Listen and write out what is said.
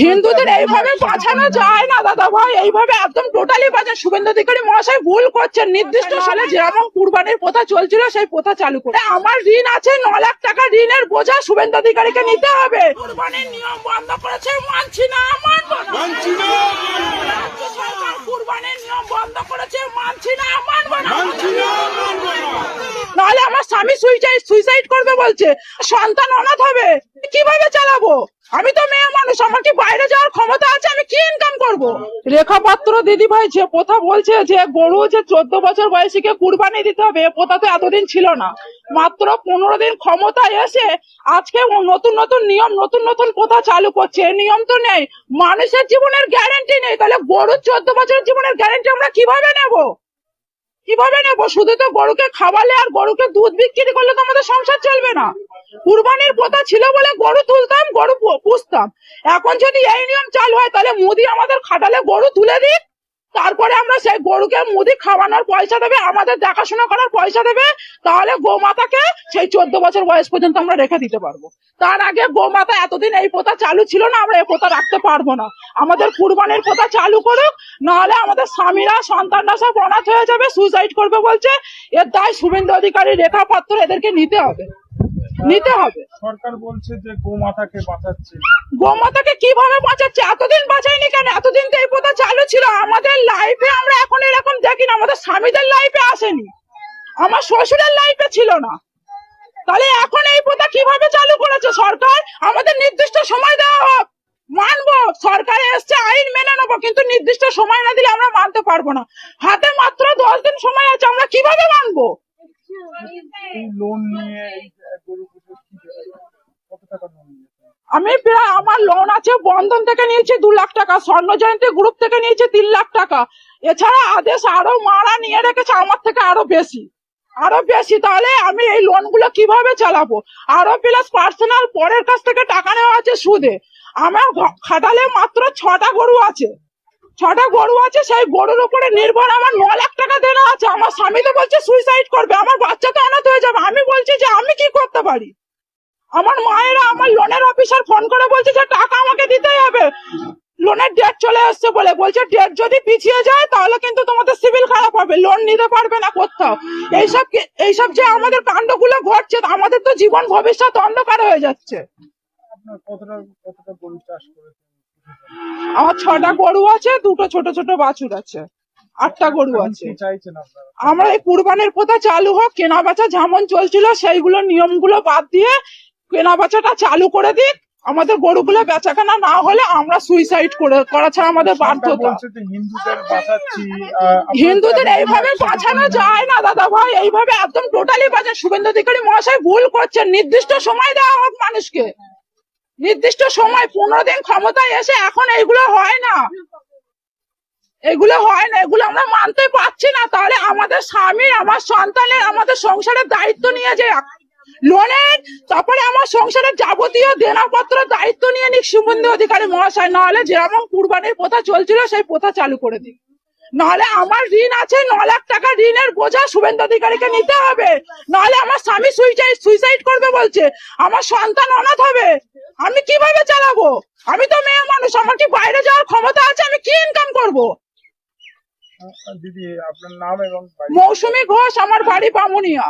হিন্দুদের এইভাবে বাঁচানো যায় না দাদা ভাই, এইভাবে একদম টোটালি বাঁচা। শুভেন্দু অধিকারী মহাশয় ভুল করছেন। নির্দিষ্ট সালে যেরকম কুরবানির প্রথা চলছিল সেই প্রথা চালু করে। আমার ঋণ আছে 9 লাখ টাকা, ঋণের বোঝা শুভেন্দু অধিকারীকে নিতে হবে। কুরবানির নিয়ম বন্ধ করেছে, মানছি না, মানবো না। রাজ্য সরকার কুরবানির নিয়ম বন্ধ করেছে, মানছি না, মানবো না। নাহলে আমার স্বামী সুইসাইড করবে বলছে, সন্তান অনাথ হবে, কিভাবে চালাবো? আমি তো মেয়ে মানুষ, আমার কি বাইরে যাওয়ার ক্ষমতা আছে? আমি কি ইনকাম করব? রেখা পাত্র দিদি ভাই যে প্রথা বলছে যে গরু যে 14 বছর বয়সীকে কুরবানি দিতে হবে, প্রথা তো এতদিন ছিল না। মাত্র 15 দিন ক্ষমতায় এসে আজকে নতুন নতুন নিয়ম, নতুন নতুন প্রথা চালু করছে। নিয়ম তো নেই, মানুষের জীবনের গ্যারান্টি নেই, তাহলে গরুর 14 বছরের জীবনের গ্যারান্টি আমরা কিভাবে নেব? কিভাবে নেবো? শুধু তো গরুকে খাওয়ালে আর গরুকে দুধ বিক্রি করলে তো আমাদের সংসার চলবে না। কুরবানির প্রথা ছিল বলে গরু তুলতাম, গরু পুষতাম। এখন যদি এই নিয়ম চালু হয় তাহলে মুদি আমাদের খাটালে গরু তুলে দিক, তারপরে আমরা সেই গরুকে মুদি খাওয়ানোর পয়সা দেবে, আমাদের দেখাশোনা করার পয়সা দেবে, তাহলে গোমাতাকে সেই 14 বছর বয়স পর্যন্ত আমরা রেখে দিতে পারবো। তার আগে গোমাতা এতদিন এই প্রথা চালু ছিল না, আমরা এই প্রথা রাখতে পারবো না। আমাদের কুরবানির প্রথা চালু করুক, নাহলে আমাদের স্বামীরা সন্তানরা সব অনাথ হয়ে যাবে, সুইসাইড করবে বলছে। এর দায় শুভেন্দু অধিকারী, রেখা পাত্র, এদেরকে নিতে হবে, নিতে হবে। সরকার বলছে যে গোমাতাকে বাঁচাচ্ছে। গোমাতাকে কিভাবে বাঁচাচ্ছে? এতদিন বাঁচায়নি কেন? এতদিন তো এই প্রথা চালু ছিল। আমাদের লাইফে আমরা এখন এরকম দেখি না, আমাদের স্বামীদের লাইফে আসেনি, আমার শ্বশুরের লাইফে ছিল না। তাহলে এখন এই প্রথা কিভাবে চালু করেছে সরকার? আমাদের নির্দিষ্ট সময় দেওয়া হোক, মানবো। সরকারে এসছে, আইন মেনে নেবো, কিন্তু নির্দিষ্ট সময় না দিলে আমরা মানতে পারবো না। হাতে মাত্র 10 দিন সময় আছে, আমরা কিভাবে মানবো? এই লোন নিয়ে গরু পুজো কত টাকা লোন নিয়েছে? আমি প্রায়, আমার লোন আছে, বন্ধন থেকে নিয়েছি 2 লাখ টাকা, স্বর্ণ জয়ন্তী গ্রুপ থেকে নিয়েছি 3 লাখ টাকা। এছাড়া আদেশ আরো মারা নিয়ে রেখেছে আমার থেকে আরো বেশি, আরো বেশি। তাহলে আমি এই লোন গুলো কিভাবে চালাবো? আরো প্লাস পার্সোনাল পরের কাছ থেকে টাকা নেওয়া আছে সুদে। আমার খাটালে মাত্র 6টা গরু আছে, 6টা গরু আছে, সেই গরুর উপরে নির্ভর আমার 9 লাখ টাকা দেনা আছে। আমার স্বামী তো বলছে সুইসাইড করবে, আমার বাচ্চা তো অনাথ হয়ে যাবে। আমি বলছি যে আমি কি করতে পারি? আমার মায়েরা, আমার লোনের অফিসার ফোন করে বলছে যে টাকা আমাকে দিতেই হবে, লোনের ডেট চলে আসছে বলে। বলছে ডেট যদি পিছিয়ে যায় তাহলে কিন্তু তোমাদের সিভিল খারাপ হবে, লোন নিতে পারবে না কোথাও। এইসব যে আমাদের কাণ্ডগুলো ঘটছে, আমাদের তো জীবন ভবিষ্যৎ অন্ধকার হয়ে যাচ্ছে। আপনার কতটা গরু চাষ করেছেন? আমার 6টা গরু আছে, 2টো ছোট ছোট বাছুর আছে, 8টা গরু আছে। কি চাইছেন আপনারা? আমরা এই কুরবানির প্রথা চালু হোক, কেনা বেচা যেমন চলছিল সেইগুলো নিয়মগুলো বাদ দিয়ে কেনা বেচাটা চালু করে দিক। আমাদের গরুগুলো বেচাকেনা না হলে আমরা সুইসাইড করা ছাড়া আমাদের বাধ্যতা। হিন্দুদের বাঁচাচ্ছি, হিন্দুদের এইভাবে বাঁচানো যায় না দাদা ভাই, এইভাবে একদম টোটালি বাঁচা। শুভেন্দু অধিকারী মহাশয় ভুল করছেন। নির্দিষ্ট সময় দেওয়া হোক মানুষকে, নির্দিষ্ট সময়। 15 দিন ক্ষমতায় এসে এখন এইগুলো হয় না, এগুলো হয় না, এগুলো আমরা মানতে পারছি না। তাহলে আমাদের স্বামীর, আমার সন্তানের, আমাদের সংসারের দায়িত্ব নিয়ে যে লোনের, তারপরে আমার সংসারের যাবতীয় দেনাপত্র দায়িত্ব নিয়ে নিক শুভেন্দু অধিকারী মহাশয়। নাহলে যেরকম কুরবানির প্রথা চলছিল সেই প্রথা চালু করে দিক। নাহলে আমার ঋণ আছে 9 লাখ টাকা, ঋণের বোঝা শুভেন্দু অধিকারীকে নিতে হবে। নাহলে আমার স্বামী সুইসাইড করবে বলছে, আমার সন্তান অনাথ হবে, আমি কিভাবে চালাবো? আমি তো মেয়ে মানুষ, আমার কি বাইরে যাওয়ার ক্ষমতা আছে? আমি কি ইনকাম করবো? দিদি আপনার নাম এবং মৌসুমী ঘোষ, আমার বাড়ি বামুনিয়া।